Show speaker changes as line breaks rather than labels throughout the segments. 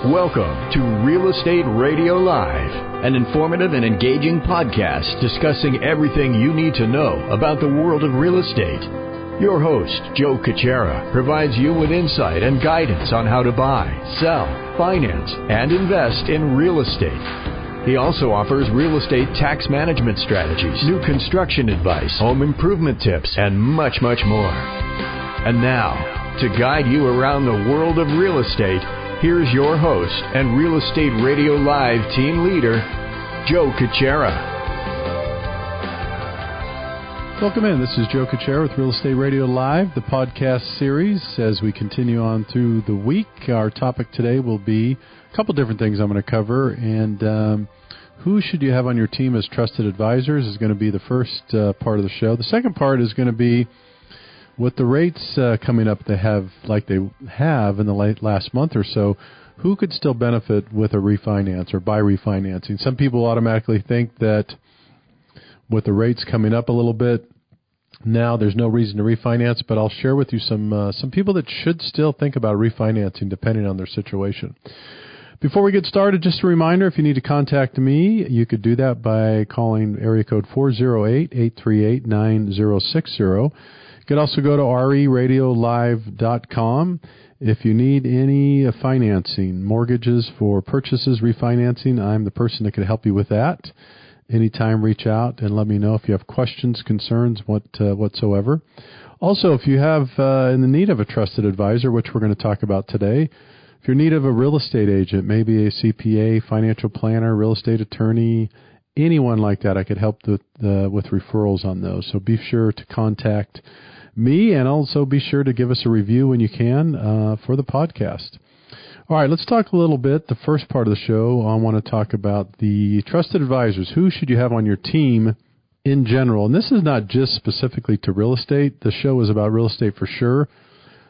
Welcome to Real Estate Radio Live, an informative and engaging podcast discussing everything you need to know about the world of real estate. Your host, Joe Cucchiara, provides you with insight and guidance on how to buy, sell, finance, and invest in real estate. He also offers real estate tax management strategies, new construction advice, home improvement tips, and much, much more. And now, to guide you around the world of real estate, here's your host and Real Estate Radio Live team leader, Joe Cucchiara.
Welcome in. This is Joe Cucchiara with Real Estate Radio Live, the podcast series. As we continue on through the week, our topic today will be a couple different things I'm going to cover. And who should you have on your team as trusted advisors is going to be the first part of the show. The second part is going to be with the rates coming up they have in the last month or so, who could still benefit with a refinance or by refinancing? Some people automatically think that with the rates coming up a little bit, now there's no reason to refinance, but I'll share with you some people that should still think about refinancing depending on their situation. Before we get started, just a reminder, if you need to contact me, you could do that by calling area code 408-838-9060. You can also go to reradiolive.com. If you need any financing, mortgages for purchases, refinancing, I'm the person that can help you with that. Anytime, reach out and let me know if you have questions, concerns, whatsoever. Also, if you have in the need of a trusted advisor, which we're going to talk about today, if you're in need of a real estate agent, maybe a CPA, financial planner, real estate attorney, anyone like that, I could help with referrals on those. So be sure to contact me, and also be sure to give us a review when you can for the podcast. All right, let's talk a little bit. The first part of the show, I want to talk about the trusted advisors. Who should you have on your team in general? And this is not just specifically to real estate. The show is about real estate for sure.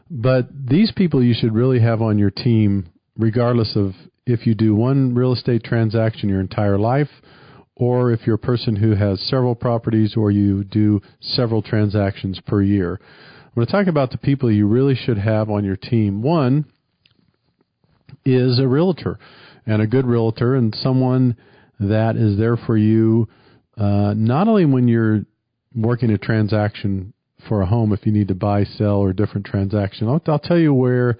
But these people you should really have on your team, regardless of if you do one real estate transaction your entire life, or if you're a person who has several properties or you do several transactions per year. I'm going to talk about the people you really should have on your team. One is a realtor, and a good realtor, and someone that is there for you not only when you're working a transaction for a home, if you need to buy, sell, or different transaction. I'll tell you where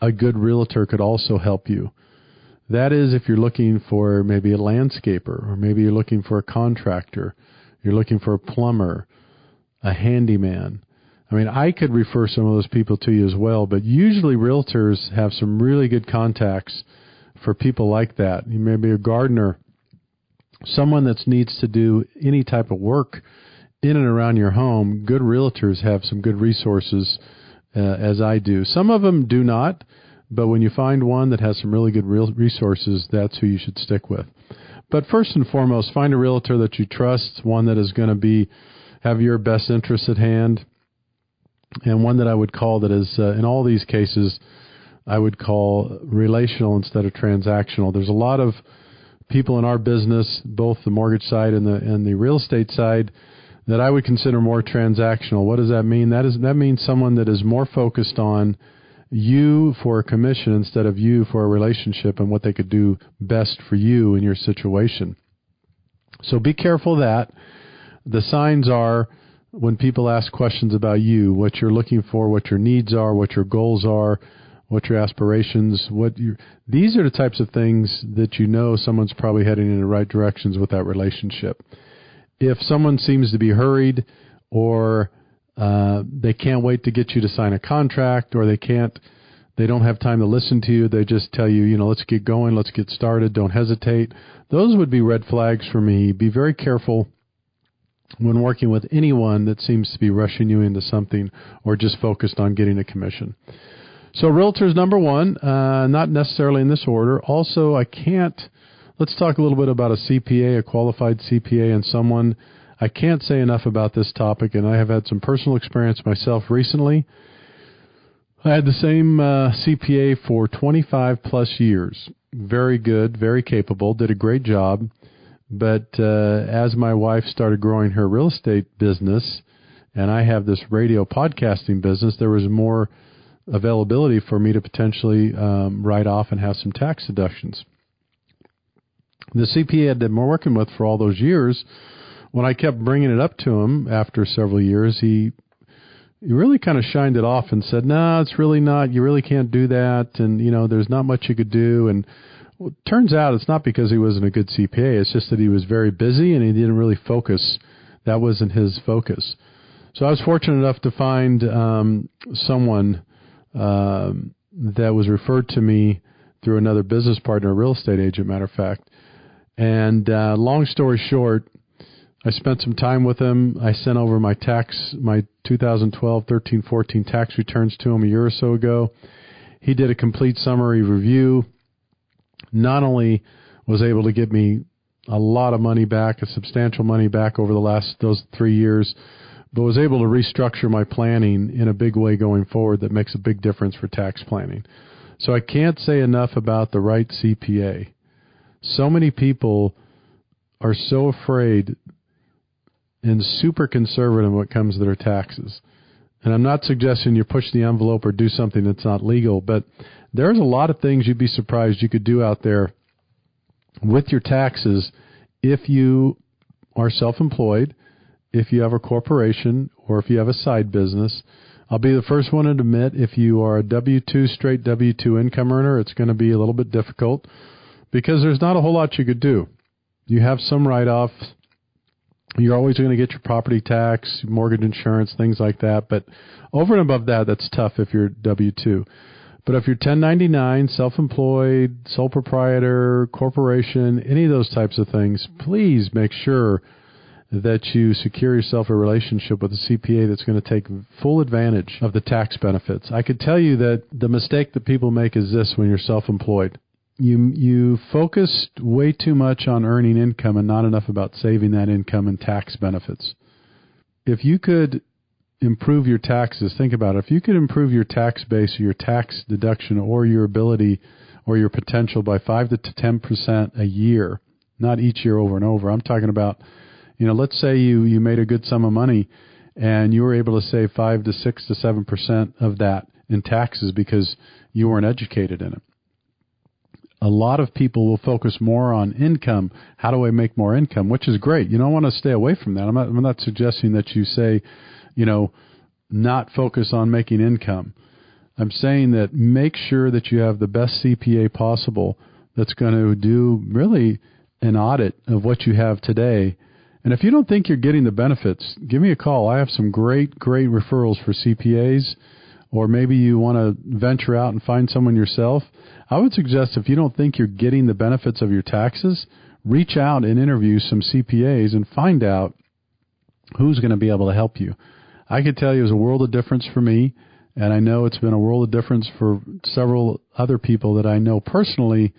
a good realtor could also help you. That is if you're looking for maybe a landscaper, or maybe you're looking for a contractor, you're looking for a plumber, a handyman. I mean, I could refer some of those people to you as well, but usually realtors have some really good contacts for people like that. You may be a gardener, someone that needs to do any type of work in and around your home. Good realtors have some good resources, as I do. Some of them do not. But when you find one that has some really good resources, that's who you should stick with. But first and foremost, find a realtor that you trust, one that is going to have your best interests at hand, and one that I would call that is, in all these cases, I would call relational instead of transactional. There's a lot of people in our business, both the mortgage side and the real estate side, that I would consider more transactional. What does that mean? That means someone that is more focused on you for a commission instead of you for a relationship and what they could do best for you in your situation. So be careful of that. The signs are when people ask questions about you, what you're looking for, what your needs are, what your goals are, what your aspirations, these are the types of things that you know someone's probably heading in the right directions with that relationship. If someone seems to be hurried, or they can't wait to get you to sign a contract, or they don't have time to listen to you, they just tell you, let's get going, let's get started, don't hesitate. Those would be red flags for me. Be very careful when working with anyone that seems to be rushing you into something or just focused on getting a commission. So realtors, number one, not necessarily in this order. Also, let's talk a little bit about a CPA, a qualified CPA, and someone. I can't say enough about this topic, and I have had some personal experience myself recently. I had the same CPA for 25 plus years. Very good, very capable, did a great job. But as my wife started growing her real estate business, and I have this radio podcasting business, there was more availability for me to potentially write off and have some tax deductions. The CPA I'd been working with for all those years, when I kept bringing it up to him after several years, he really kind of shined it off and said, no, it's really not. You really can't do that. And, there's not much you could do. And it turns out it's not because he wasn't a good CPA. It's just that he was very busy and he didn't really focus. That wasn't his focus. So I was fortunate enough to find someone that was referred to me through another business partner, a real estate agent, matter of fact. And long story short, I spent some time with him. I sent over my 2012, 13, 14 tax returns to him a year or so ago. He did a complete summary review. Not only was able to get me a lot of money back, a substantial money back over those 3 years, but was able to restructure my planning in a big way going forward that makes a big difference for tax planning. So I can't say enough about the right CPA. So many people are so afraid and super conservative when it comes to their taxes. And I'm not suggesting you push the envelope or do something that's not legal, but there's a lot of things you'd be surprised you could do out there with your taxes if you are self-employed, if you have a corporation, or if you have a side business. I'll be the first one to admit, if you are a W-2, straight W-2 income earner, it's going to be a little bit difficult because there's not a whole lot you could do. You have some write-offs. You're always going to get your property tax, mortgage insurance, things like that. But over and above that, that's tough if you're W-2. But if you're 1099, self-employed, sole proprietor, corporation, any of those types of things, please make sure that you secure yourself a relationship with a CPA that's going to take full advantage of the tax benefits. I could tell you that the mistake that people make is this when you're self-employed. You focus way too much on earning income and not enough about saving that income and tax benefits. If you could improve your taxes, think about it. If you could improve your tax base or your tax deduction or your ability or your potential by 5 to 10% a year, not each year over and over. I'm talking about, let's say you made a good sum of money and you were able to save 5 to 6 to 7% of that in taxes because you weren't educated in it. A lot of people will focus more on income. How do I make more income? Which is great. You don't want to stay away from that. I'm not suggesting that you say, not focus on making income. I'm saying that make sure that you have the best CPA possible that's going to do really an audit of what you have today. And if you don't think you're getting the benefits, give me a call. I have some great referrals for CPAs, or maybe you want to venture out and find someone yourself. I would suggest if you don't think you're getting the benefits of your taxes, reach out and interview some CPAs and find out who's going to be able to help you. I could tell you it was a world of difference for me, and I know it's been a world of difference for several other people that I know personally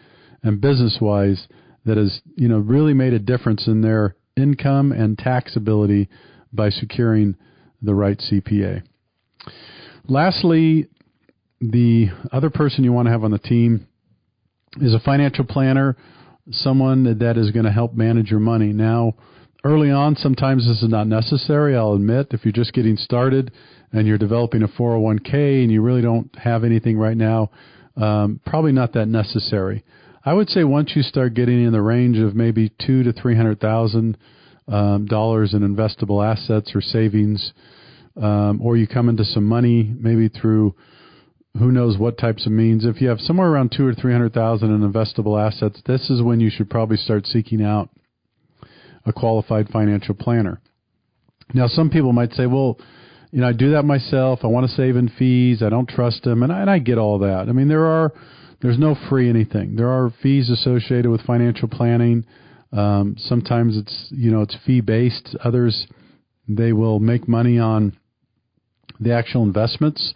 and business-wise that has, really made a difference in their income and tax ability by securing the right CPA. Lastly, the other person you want to have on the team is a financial planner, someone that is going to help manage your money. Now, early on, sometimes this is not necessary, I'll admit. If you're just getting started and you're developing a 401k and you really don't have anything right now, probably not that necessary. I would say once you start getting in the range of maybe $200,000 to $300,000 dollars in investable assets or savings, or you come into some money maybe through who knows what types of means. If you have somewhere around $200,000 or $300,000 in investable assets, this is when you should probably start seeking out a qualified financial planner. Now, some people might say, well, I do that myself. I want to save in fees. I don't trust them. And I get all that. I mean, there's no free anything. There are fees associated with financial planning. Sometimes it's fee-based. Others, they will make money on the actual investments.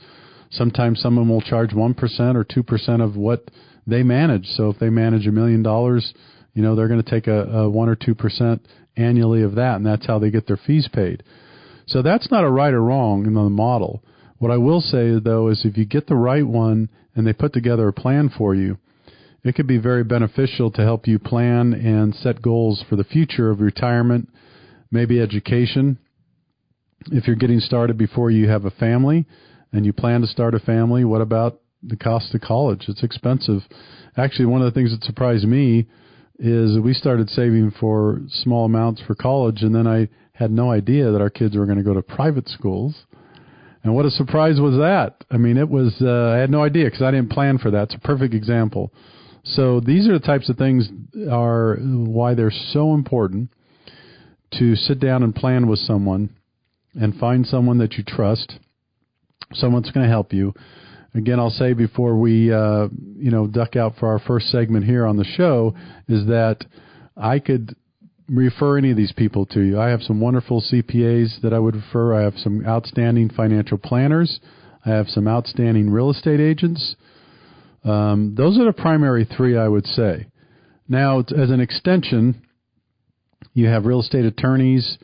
Sometimes someone will charge 1% or 2% of what they manage. So if they manage $1 million, they're going to take a 1 or 2% annually of that, and that's how they get their fees paid. So that's not a right or wrong in the model. What I will say, though, is if you get the right one and they put together a plan for you, it could be very beneficial to help you plan and set goals for the future of retirement, maybe education. If you're getting started before you have a family and you plan to start a family, what about the cost of college? It's expensive. Actually, one of the things that surprised me is we started saving for small amounts for college, and then I had no idea that our kids were going to go to private schools. And what a surprise was that. I mean, it was, I had no idea because I didn't plan for that. It's a perfect example. So these are the types of things are why they're so important to sit down and plan with someone and find someone that you trust, someone that's going to help you. Again, I'll say before we, duck out for our first segment here on the show is that I could refer any of these people to you. I have some wonderful CPAs that I would refer. I have some outstanding financial planners. I have some outstanding real estate agents. Those are the primary three, I would say. Now, as an extension, you have real estate attorneys,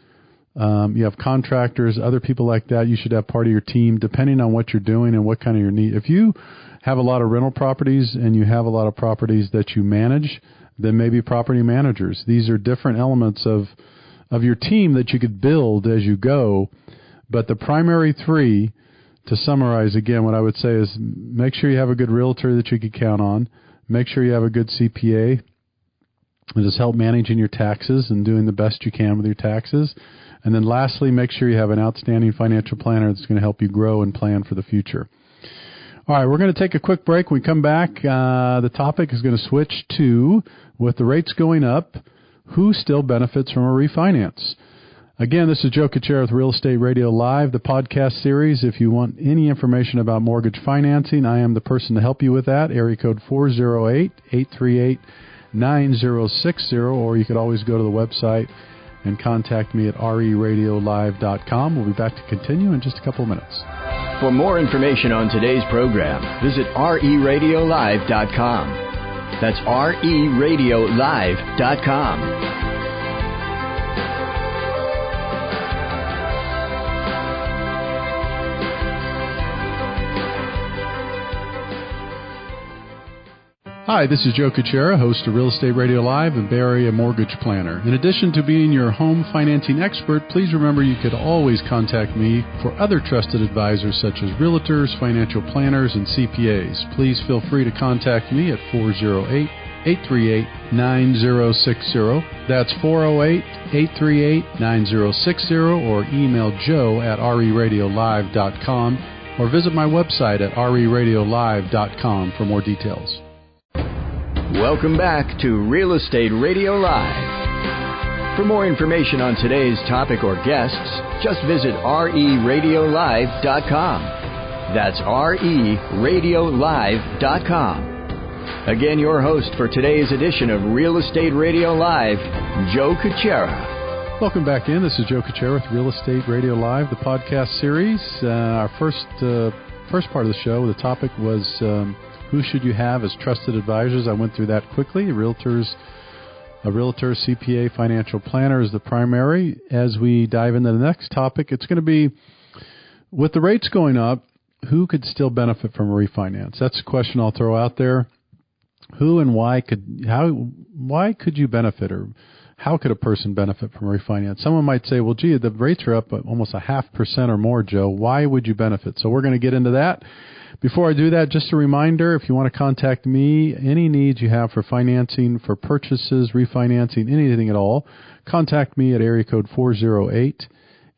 you have contractors, other people like that. You should have part of your team, depending on what you're doing and what kind of your need. If you have a lot of rental properties and you have a lot of properties that you manage, then maybe property managers. These are different elements of your team that you could build as you go. But the primary three, to summarize again, what I would say is make sure you have a good realtor that you can count on. Make sure you have a good CPA that just help managing your taxes and doing the best you can with your taxes. And then lastly, make sure you have an outstanding financial planner that's going to help you grow and plan for the future. All right, we're going to take a quick break. When we come back, the topic is going to switch to, with the rates going up, who still benefits from a refinance? Again, this is Joe Cucchiara with Real Estate Radio Live, the podcast series. If you want any information about mortgage financing, I am the person to help you with that. Area code 408-838-9060, or you could always go to the website and contact me at reradiolive.com. We'll be back to continue in just a couple of minutes.
For more information on today's program, visit reradiolive.com. That's reradiolive.com.
Hi, this is Joe Cucchiara, host of Real Estate Radio Live and Bay Area Mortgage Planner. In addition to being your home financing expert, please remember you could always contact me for other trusted advisors such as realtors, financial planners, and CPAs. Please feel free to contact me at 408-838-9060. That's 408-838-9060, or email joe at reradiolive.com, or visit my website at reradiolive.com for more details.
Welcome back to Real Estate Radio Live. For more information on today's topic or guests, just visit reradiolive.com. That's reradiolive.com. Again, your host for today's edition of Real Estate Radio Live, Joe Cucchiara.
Welcome back in. This is Joe Cucchiara with Real Estate Radio Live, the podcast series. Our first part of the show, the topic was who should you have as trusted advisors? I went through that quickly. A realtor, CPA, financial planner is the primary. As we dive into the next topic, it's going to be, with the rates going up, who could still benefit from a refinance? That's a question I'll throw out there. Who and why could you benefit, or how could a person benefit from a refinance? Someone might say, well, gee, the rates are up almost 0.5% or more, Joe. Why would you benefit? So we're going to get into that. Before I do that, just a reminder, if you want to contact me, any needs you have for financing, for purchases, refinancing, anything at all, contact me at area code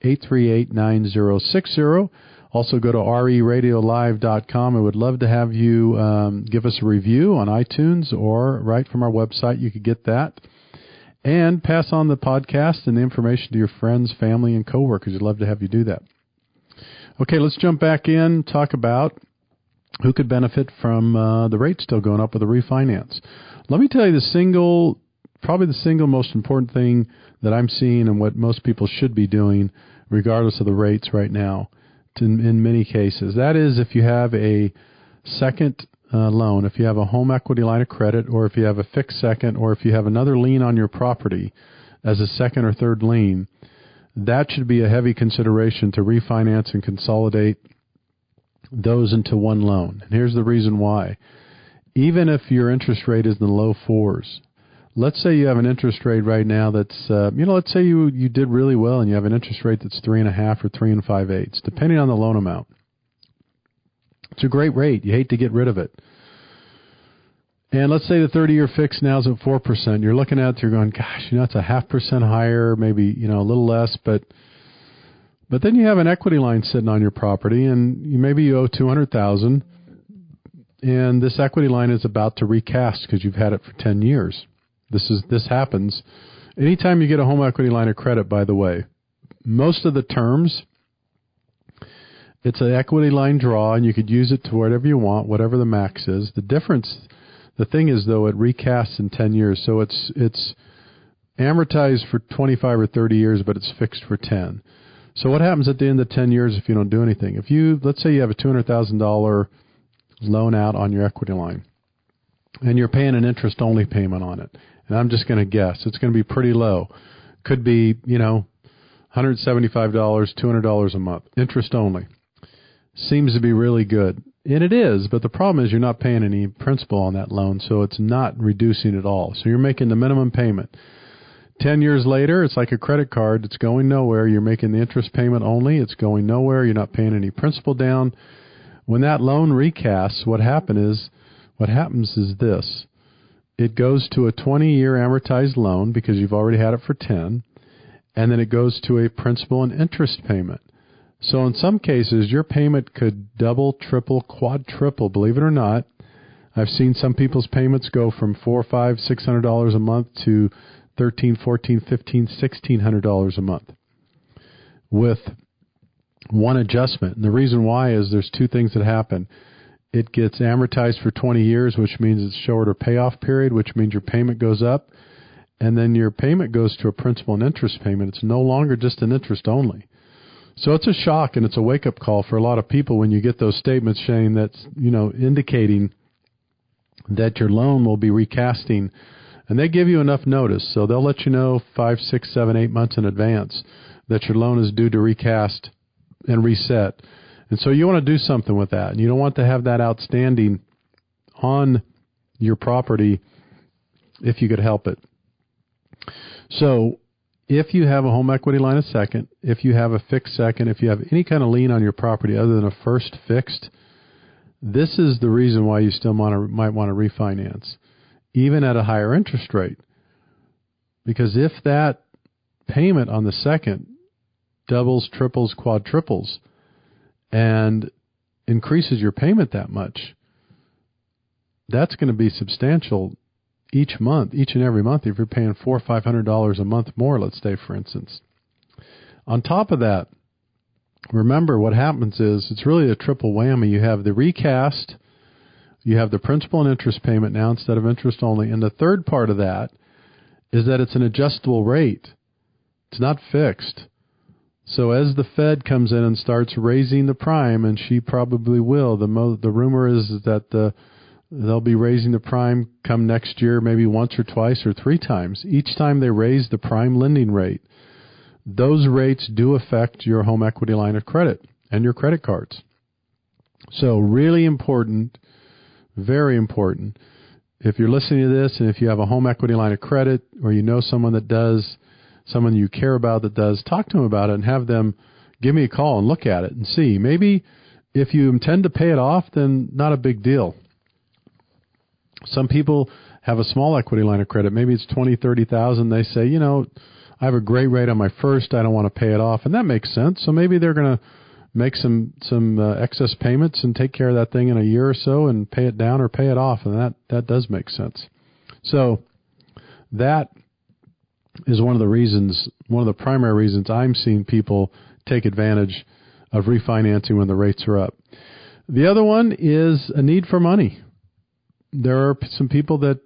408-838-9060. Also go to reradiolive.com. I would love to have you give us a review on iTunes, or right from our website, you could get that. And pass on the podcast and the information to your friends, family, and coworkers. I'd love to have you do that. Okay, let's jump back in, talk about who could benefit from the rates still going up with a refinance. Let me tell you probably the single most important thing that I'm seeing, and what most people should be doing regardless of the rates right now in many cases. That is, if you have a second loan, if you have a home equity line of credit, or if you have a fixed second, or if you have another lien on your property as a second or third lien, that should be a heavy consideration to refinance and consolidate those into one loan. And here's the reason why. Even if your interest rate is in the low 4s, let's say you have an interest rate right now that's, let's say you did really well and you have an interest rate that's 3.5 or 3 5/8, depending on the loan amount. It's a great rate. You hate to get rid of it. And let's say the 30-year fix now is at 4%. You're looking at it, you're going, gosh, it's a 0.5% higher, maybe, a little less, but then you have an equity line sitting on your property, and maybe you owe $200,000, and this equity line is about to recast because you've had it for 10 years. This happens anytime you get a home equity line of credit. By the way, most of the terms, it's an equity line draw, and you could use it to whatever you want, whatever the max is. The thing is, though, it recasts in 10 years, so it's amortized for 25 or 30 years, but it's fixed for 10. So what happens at the end of 10 years if you don't do anything? Let's say you have a $200,000 loan out on your equity line, and you're paying an interest-only payment on it. And I'm just going to guess. It's going to be pretty low. Could be, $175, $200 a month, interest only. Seems to be really good. And it is, but the problem is you're not paying any principal on that loan, so it's not reducing at all. So you're making the minimum payment. 10 years later, it's like a credit card. It's going nowhere. You're making the interest payment only. It's going nowhere. You're not paying any principal down. When that loan recasts, what happens is this. It goes to a 20-year amortized loan because you've already had it for 10, and then it goes to a principal and interest payment. So in some cases, your payment could double, triple, quadruple, believe it or not. I've seen some people's payments go from $400, $500, $600 a month to $1,300, $1,400, $1,500, $1,600 a month with one adjustment. And the reason why is there's two things that happen. It gets amortized for 20 years, which means it's shorter payoff period, which means your payment goes up. And then your payment goes to a principal and interest payment. It's no longer just an interest only. So it's a shock and it's a wake-up call for a lot of people when you get those statements saying that's, indicating that your loan will be recasting. And they give you enough notice, so they'll let you know 5, 6, 7, 8 months in advance that your loan is due to recast and reset. And so you want to do something with that. And you don't want to have that outstanding on your property if you could help it. So if you have a home equity line of second, if you have a fixed second, if you have any kind of lien on your property other than a first fixed, this is the reason why you still might want to refinance, even at a higher interest rate. Because if that payment on the second doubles, triples, quadruples, and increases your payment that much, that's going to be substantial each month, each and every month, if you're paying $400 or $500 a month more, let's say, for instance. On top of that, remember what happens is it's really a triple whammy. You have the recast, you have the principal and interest payment now instead of interest only, and the third part of that is that it's an adjustable rate. It's not fixed. So as the Fed comes in and starts raising the prime, and she probably will, the rumor is that they'll be raising the prime come next year, maybe once or twice or 3 times. Each time they raise the prime lending rate, those rates do affect your home equity line of credit and your credit cards. So really important, very important. If you're listening to this and if you have a home equity line of credit or you know someone that does, someone you care about that does, talk to them about it and have them give me a call and look at it and see. Maybe if you intend to pay it off, then not a big deal. Some people have a small equity line of credit. Maybe it's $20,000, $30,000. They say, I have a great rate on my first. I don't want to pay it off. And that makes sense. So maybe they're going to make some excess payments and take care of that thing in a year or so and pay it down or pay it off. And that does make sense. So that is one of the primary reasons I'm seeing people take advantage of refinancing when the rates are up. The other one is a need for money. There are some people that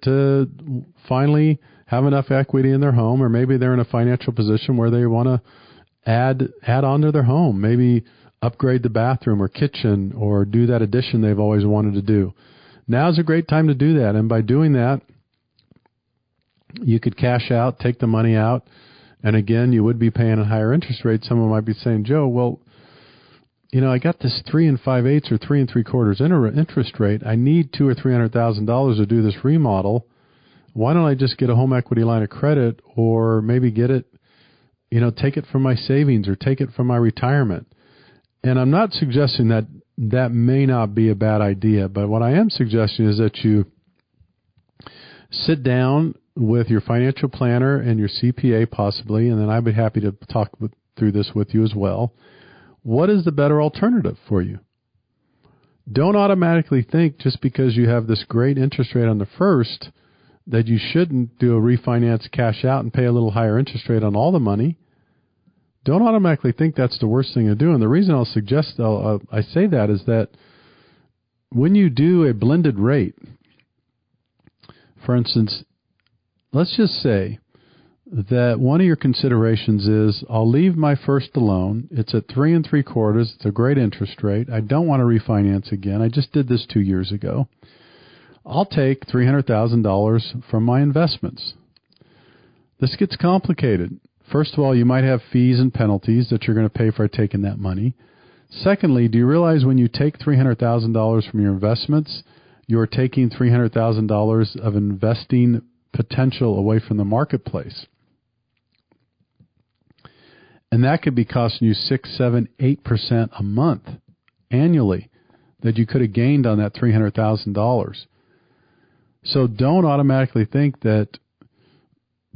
finally have enough equity in their home, or maybe they're in a financial position where they want to add on to their home, maybe upgrade the bathroom or kitchen or do that addition they've always wanted to do. Now's a great time to do that. And by doing that, you could cash out, take the money out, and again, you would be paying a higher interest rate. Someone might be saying, Joe, well, I got this 3 5/8 or 3 3/4 interest rate. I need $200,000 or $300,000 to do this remodel. Why don't I just get a home equity line of credit, or maybe get it, take it from my savings or take it from my retirement? And I'm not suggesting that that may not be a bad idea. But what I am suggesting is that you sit down with your financial planner and your CPA possibly, and then I'd be happy to talk through this with you as well. What is the better alternative for you? Don't automatically think just because you have this great interest rate on the first that you shouldn't do a refinance, cash out, and pay a little higher interest rate on all the money. Don't automatically think that's the worst thing to do. And the reason I'll suggest I say that is that when you do a blended rate, for instance, let's just say that one of your considerations is, I'll leave my first alone. It's at 3 3/4. It's a great interest rate. I don't want to refinance again. I just did this 2 years ago. I'll take $300,000 from my investments. This gets complicated. First of all, you might have fees and penalties that you're going to pay for taking that money. Secondly, do you realize when you take $300,000 from your investments, you're taking $300,000 of investing potential away from the marketplace? And that could be costing you 6, 7, 8% a month annually that you could have gained on that $300,000. So don't automatically think that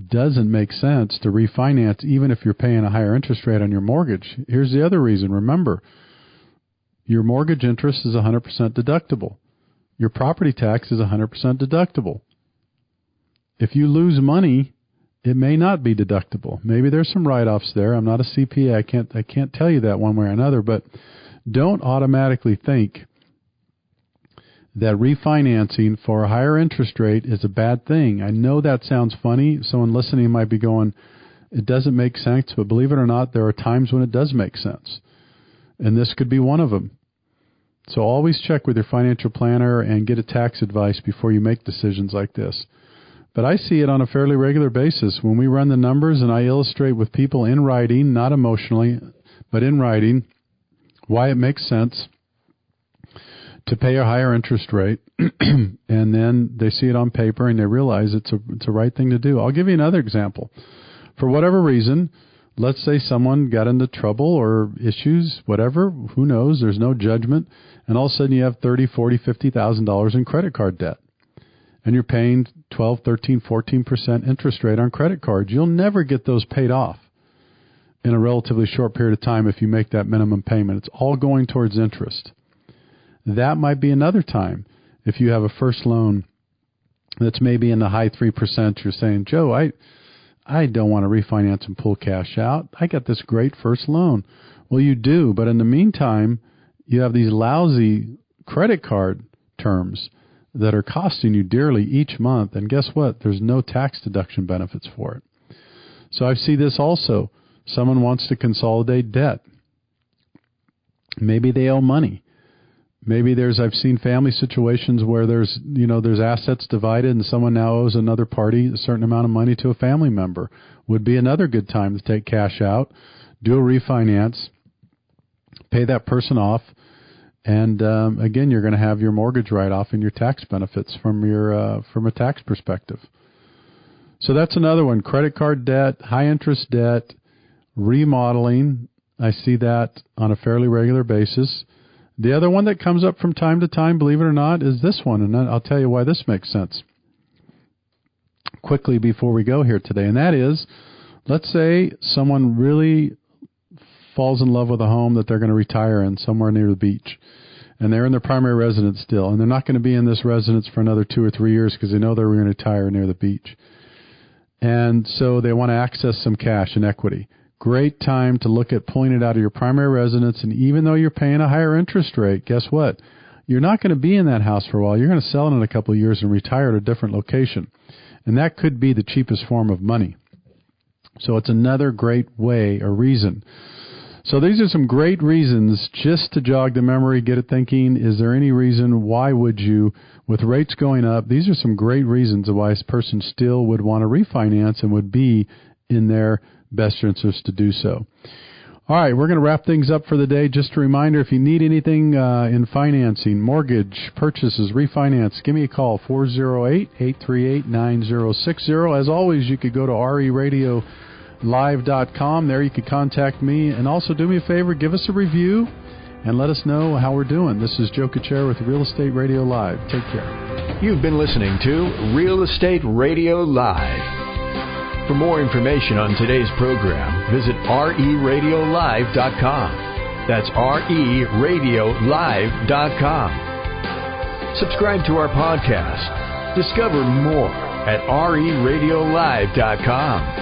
doesn't make sense to refinance even if you're paying a higher interest rate on your mortgage. Here's the other reason. Remember, your mortgage interest is 100% deductible. Your property tax is 100% deductible. If you lose money, it may not be deductible. Maybe there's some write-offs there. I'm not a CPA. I can't tell you that one way or another, but don't automatically think that refinancing for a higher interest rate is a bad thing. I know that sounds funny. Someone listening might be going, it doesn't make sense, but believe it or not, there are times when it does make sense. And this could be one of them. So always check with your financial planner and get a tax advice before you make decisions like this. But I see it on a fairly regular basis. When we run the numbers and I illustrate with people in writing, not emotionally, but in writing, why it makes sense to pay a higher interest rate, and then they see it on paper and they realize it's a right thing to do. I'll give you another example. For whatever reason, let's say someone got into trouble or issues, whatever, who knows, there's no judgment, and all of a sudden you have $30,000, $40,000, $50,000 in credit card debt. And you're paying 12, 13, 14% interest rate on credit cards. You'll never get those paid off in a relatively short period of time if you make that minimum payment. It's all going towards interest. That might be another time. If you have a first loan that's maybe in the high 3%, you're saying, Joe, I don't want to refinance and pull cash out. I got this great first loan. Well, you do, but in the meantime, you have these lousy credit card terms that are costing you dearly each month. And guess what? There's no tax deduction benefits for it. So I see this also. Someone wants to consolidate debt. Maybe they owe money. Maybe I've seen family situations where there's assets divided and someone now owes another party a certain amount of money to a family member. Would be another good time to take cash out, do a refinance, pay that person off, and again, you're going to have your mortgage write-off and your tax benefits from a tax perspective. So that's another one. Credit card debt, high interest debt, remodeling. I see that on a fairly regular basis. The other one that comes up from time to time, believe it or not, is this one, and I'll tell you why this makes sense quickly before we go here today, and that is, let's say someone really falls in love with a home that they're going to retire in somewhere near the beach, and they're in their primary residence still, and they're not going to be in this residence for another 2 or 3 years because they know they're going to retire near the beach. And so they want to access some cash and equity. Great time to look at pulling it out of your primary residence, and even though you're paying a higher interest rate, guess what? You're not going to be in that house for a while. You're going to sell it in a couple of years and retire at a different location. And that could be the cheapest form of money. So it's another great way or reason. So these are some great reasons just to jog the memory, get it thinking. Is there any reason why would you, with rates going up, these are some great reasons why a person still would want to refinance and would be in their best interest to do so. All right, we're going to wrap things up for the day. Just a reminder, if you need anything in financing, mortgage, purchases, refinance, give me a call, 408-838-9060. As always, you could go to RERadiolive.com. There you could contact me. And also do me a favor, give us a review and let us know how we're doing. This is Joe Cucchiara with Real Estate Radio Live. Take care.
You've been listening to Real Estate Radio Live. For more information on today's program, visit reradiolive.com. That's reradiolive.com. Subscribe to our podcast. Discover more at reradiolive.com.